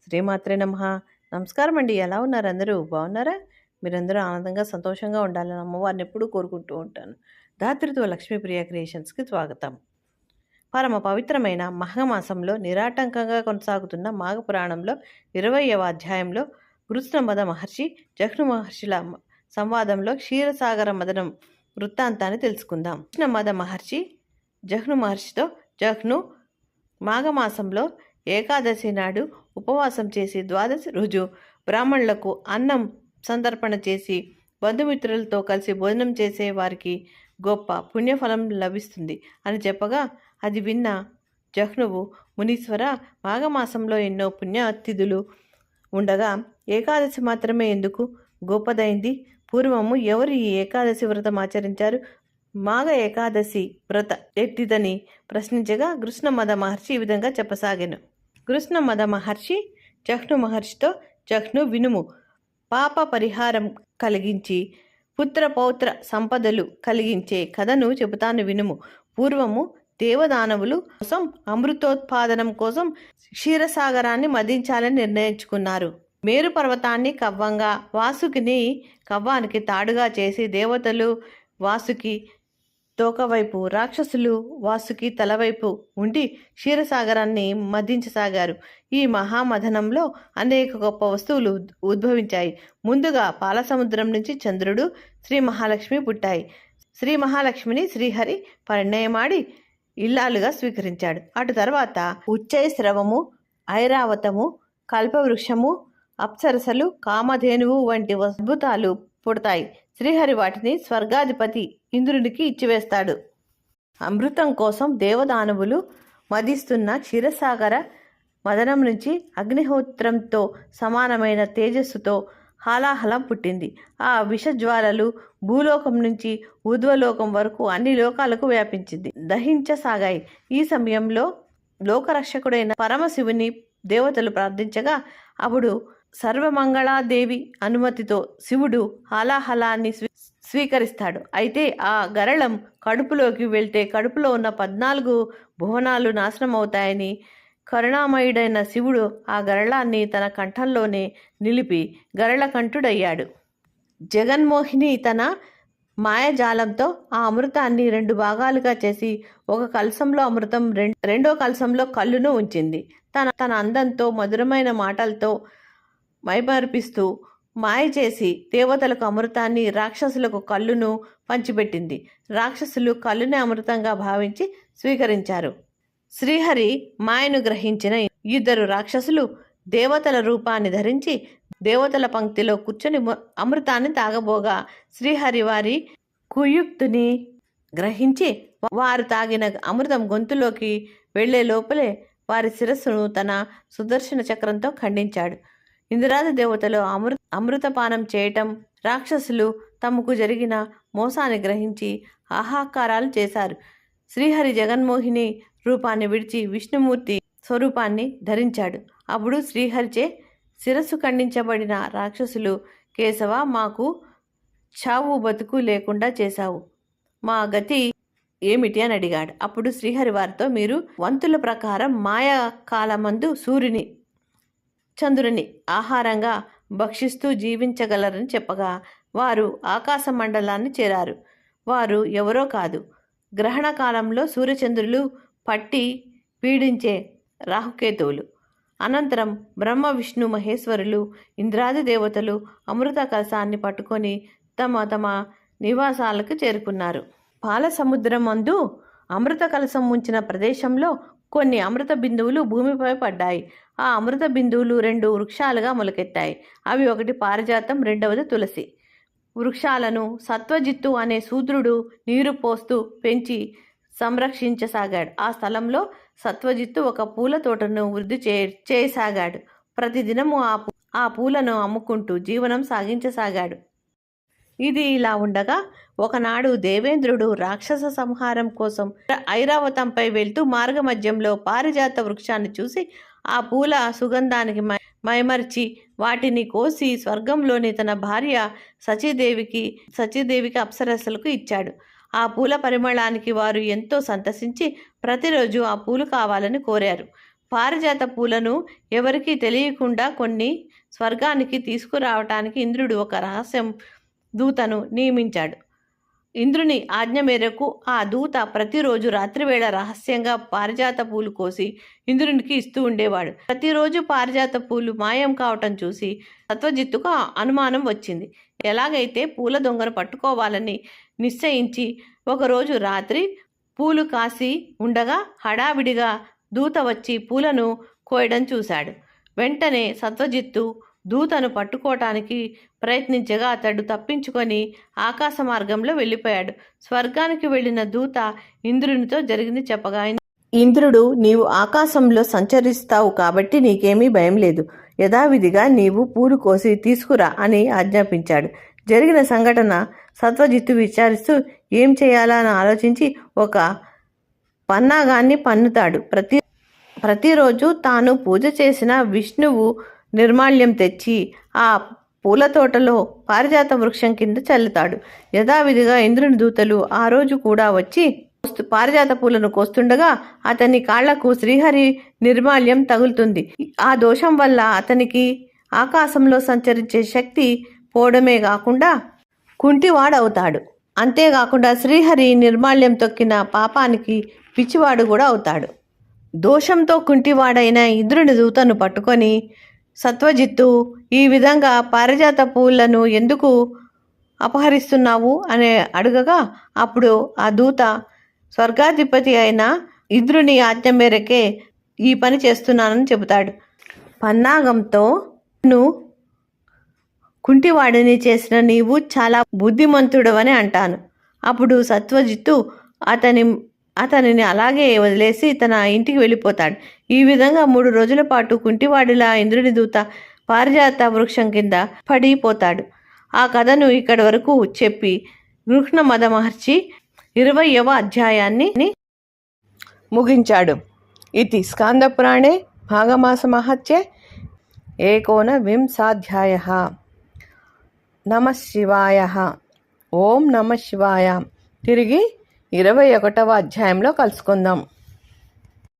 శ్రీమాత్రే నమః. నమస్కారం అండి. ఎలా ఉన్నారు అందరూ? బాగున్నారా? మీరందరూ ఆనందంగా, సంతోషంగా ఉండాలని అమ్మవారిని ఎప్పుడూ కోరుకుంటూ ఉంటాను. దాతృత్వ లక్ష్మీప్రియ క్రియేషన్స్‌కి స్వాగతం. పరమ పవిత్రమైన మాఘమాసంలో నిరాటంకంగా కొనసాగుతున్న మాఘపురాణంలో 20వ అధ్యాయంలో కృష్ణమద మహర్షి, జఘ్ను మహర్షుల సంవాదంలో క్షీరసాగర మదనం వృత్తాంతాన్ని తెలుసుకుందాం. కృష్ణమద మహర్షి జఘ్ను మహర్షితో, జఘ్ను మాఘమాసంలో ఏకాదశి నాడు ఉపవాసం చేసి ద్వాదశి రోజు బ్రాహ్మణులకు అన్నం సంతర్పణ చేసి బంధుమిత్రులతో కలిసి భోజనం చేసే వారికి గొప్ప పుణ్యఫలం లభిస్తుంది అని చెప్పగా అది విన్న జహ్నువు, మునీశ్వర, మాఘమాసంలో ఎన్నో పుణ్యతిథులు ఉండగా ఏకాదశి మాత్రమే ఎందుకు గొప్పదైంది? పూర్వము ఎవరు ఈ ఏకాదశి వ్రతం ఆచరించారు? మాఘ ఏకాదశి వ్రత ఎట్టిదని ప్రశ్నించగా కృష్ణమద మహర్షి ఈ విధంగా చెప్పసాగాను. కృష్ణమద మహర్షి జఘ్ను మహర్షితో, జఘ్ను వినుము, పాప పరిహారం కలిగించి పుత్ర పౌత్ర సంపదలు కలిగించే కథను చెబుతాను వినుము. పూర్వము దేవదానవులు కోసం అమృతోత్పాదనం కోసం క్షీరసాగరాన్ని మదించాలని నిర్ణయించుకున్నారు. మేరు పర్వతాన్ని కవ్వంగా, వాసుకిని కవ్వానికి తాడుగా చేసి దేవతలు వాసుకి తోకవైపు, రాక్షసులు వాసుకి తలవైపు ఉండి క్షీరసాగరాన్ని మదించసాగారు. ఈ మహామథనంలో అనేక గొప్ప వస్తువులు ఉద్భవించాయి. ముందుగా పాలసముద్రం నుంచి చంద్రుడు, శ్రీ మహాలక్ష్మి పుట్టాయి. శ్రీ మహాలక్ష్మిని శ్రీహరి పరిణయమాడి ఇల్లాలుగా స్వీకరించాడు. అటు తర్వాత ఉచ్చైస్రవము, ఐరావతము, కల్పవృక్షము, అప్సరసలు, కామధేనువు వంటి అద్భుతాలు పుడతాయి. శ్రీహరి వాటిని స్వర్గాధిపతి ఇంద్రునికి ఇచ్చివేస్తాడు. అమృతం కోసం దేవదానవులు మదిస్తున్న క్షీరసాగర మదనం నుంచి అగ్నిహోత్రంతో సమానమైన తేజస్సుతో హాలాహలం పుట్టింది. ఆ విషజ్వాలలు భూలోకం నుంచి ఊర్ధ్వలోకం వరకు అన్ని లోకాలకు వ్యాపించింది, దహించసాగాయి. ఈ సమయంలో లోకరక్షకుడైన పరమశివుని దేవతలు ప్రార్థించగా అప్పుడు సర్వమంగళాదేవి అనుమతితో శివుడు హాలాహలాన్ని స్వీకరిస్తాడు. అయితే ఆ గరళం కడుపులోకి వెళ్తే కడుపులో ఉన్న 14 భువనాలు నాశనం అవుతాయని కరుణామయుడైన శివుడు ఆ గరళాన్ని తన కంఠంలోనే నిలిపి గరళకంఠుడయ్యాడు. జగన్మోహిని తన మాయజాలంతో ఆ అమృతాన్ని 2 భాగాలుగా చేసి ఒక కలశంలో అమృతం, రెండో కలశంలో కళ్ళును ఉంచింది. తన అందంతో, మధురమైన మాటలతో మైమర్పిస్తూ మాయ చేసి దేవతలకు అమృతాన్ని, రాక్షసులకు కళ్ళును పంచిపెట్టింది. రాక్షసులు కళ్ళుని అమృతంగా భావించి స్వీకరించారు. శ్రీహరి మాయను గ్రహించిన 2 రాక్షసులు దేవతల రూపాన్ని ధరించి దేవతల పంక్తిలో కూర్చొని అమృతాన్ని తాగబోగా శ్రీహరి వారి కుయుక్తిని గ్రహించి వారు తాగిన అమృతం గొంతులోకి వెళ్లే లోపలే వారి శిరస్సును తన సుదర్శన చక్రంతో ఖండించాడు. ఇంద్రాది దేవతలు అమృతపానం చేయటం, రాక్షసులు తమకు జరిగిన మోసాన్ని గ్రహించి ఆహాకారాలు చేశారు. శ్రీహరి జగన్మోహిని రూపాన్ని విడిచి విష్ణుమూర్తి స్వరూపాన్ని ధరించాడు. అప్పుడు శ్రీహరిచే శిరస్సు ఖండించబడిన రాక్షసులు, కేశవ, మాకు చావు బతుకు లేకుండా చేశావు, మా గతి ఏమిటి అని అడిగాడు. అప్పుడు శ్రీహరి వారితో, మీరు వంతుల ప్రకారం మాయా కాలమందు సూర్యుని, చంద్రుని ఆహారంగా భక్షిస్తూ జీవించగలరని చెప్పగా వారు ఆకాశ మండలాన్ని చేరారు. వారు ఎవరో కాదు, గ్రహణ కాలంలో సూర్యచంద్రులు పట్టి పీడించే రాహుకేతువులు. అనంతరం బ్రహ్మ, విష్ణు, మహేశ్వరులు, ఇంద్రాది దేవతలు అమృత కలశాన్ని పట్టుకొని తమ తమ నివాసాలకు చేరుకున్నారు. పాల సముద్రం అందు అమృత కలశం ఉంచిన ప్రదేశంలో కొన్ని అమృత బిందువులు భూమిపై పడ్డాయి. ఆ అమృత బిందువులు 2 వృక్షాలుగా మొలకెత్తాయి. అవి ఒకటి పారిజాతం, రెండవది తులసి. వృక్షాలను సత్వజిత్తు అనే శూద్రుడు నీరు పోస్తూ పెంచి సంరక్షించసాగాడు. ఆ స్థలంలో సత్వజిత్తు ఒక పూల తోటను వృద్ధి చేయసాగాడు. ప్రతిదినము ఆ పూలను అమ్ముకుంటూ జీవనం సాగించసాగాడు. ఇది ఇలా ఉండగా ఒకనాడు దేవేంద్రుడు రాక్షస సంహారం కోసం ఐరావతంపై వెళ్తూ మార్గమధ్యంలో పారిజాత వృక్షాన్ని చూసి ఆ పూల సుగంధానికి మైమర్చి వాటిని కోసి స్వర్గంలోని తన భార్య సచీదేవికి అప్సరసలకు ఇచ్చాడు. ఆ పూల పరిమళానికి వారు ఎంతో సంతసించి ప్రతిరోజు ఆ పూలు కావాలని కోరారు. పారిజాత పూలను ఎవరికీ తెలియకుండా కొన్ని స్వర్గానికి తీసుకురావటానికి ఇంద్రుడు ఒక రహస్యం దూతను నియమించాడు. ఇంద్రుని ఆజ్ఞ మేరకు ఆ దూత ప్రతిరోజు రాత్రివేళ రహస్యంగా పారిజాత పూలు కోసి ఇంద్రునికి ఇస్తూ ఉండేవాడు. ప్రతిరోజు పారిజాత పూలు మాయం కావటం చూసి సత్వజిత్తుకు అనుమానం వచ్చింది. ఎలాగైతే పూల దొంగను పట్టుకోవాలని నిశ్చయించి ఒకరోజు రాత్రి పూలు కాసి ఉండగా హడావిడిగా దూత వచ్చి పూలను కోయడం చూశాడు. వెంటనే సత్వజిత్తు దూతను పట్టుకోవటానికి ప్రయత్నించగా అతడు తప్పించుకొని ఆకాశ మార్గంలో వెళ్ళిపోయాడు. స్వర్గానికి వెళ్ళిన దూత ఇంద్రునితో జరిగింది చెప్పగా, ఇంద్రుడు, నీవు ఆకాశంలో సంచరిస్తావు కాబట్టి నీకేమీ భయం లేదు. యథావిధిగా నీవు పూలు కోసి తీసుకురా అని ఆజ్ఞాపించాడు. జరిగిన సంఘటన సత్వజిత్తు విచారిస్తూ ఏం చేయాలా అని ఆలోచించి ఒక పన్నాగాన్ని పన్నుతాడు. ప్రతిరోజు తాను పూజ చేసిన విష్ణువు నిర్మాల్యం తెచ్చి ఆ పూల తోటలో పారిజాత వృక్షం కింద చల్లుతాడు. యథావిధిగా ఇంద్రుని దూతలు ఆ రోజు కూడా వచ్చి పారిజాత పూలను కోస్తుండగా అతని కాళ్లకు శ్రీహరి నిర్మాల్యం తగులుతుంది. ఆ దోషం వల్ల అతనికి ఆకాశంలో సంచరించే శక్తి పోవడమే కాకుండా కుంటివాడవుతాడు. అంతేకాకుండా శ్రీహరి నిర్మాల్యం తొక్కిన పాపానికి పిచ్చివాడు కూడా అవుతాడు. దోషంతో కుంటివాడైన ఇంద్రుని దూతను పట్టుకొని సత్వజిత్తు ఈ విధంగా పారిజాత పూలను ఎందుకు అపహరిస్తున్నావు అని అడగగా, అప్పుడు ఆ దూత స్వర్గాధిపతి అయిన ఇంద్రుని ఆజ్ఞ మేరకే ఈ పని చేస్తున్నానని చెబుతాడు. పన్నాగంతో కుంటివాడిని చేసిన నీవు చాలా బుద్ధిమంతుడవని అంటాను. అప్పుడు సత్వజిత్తు అతనిని అలాగే వదిలేసి తన ఇంటికి వెళ్ళిపోతాడు. ఈ విధంగా 3 రోజుల పాటు కుంటివాడిలా ఇంద్రుని దూత పారిజాత వృక్షం కింద పడిపోతాడు. ఆ కథను ఇక్కడి వరకు చెప్పి గృహ్ణమద మహర్షి 20వ అధ్యాయాన్ని ముగించాడు. ఇది స్కాందపురాణే మాఘమాస మహత్యే 19వింశాధ్యాయః. నమః శివాయ. ఓం నమః శివాయ. తిరిగి 21వ అధ్యాయంలో కలుసుకుందాం.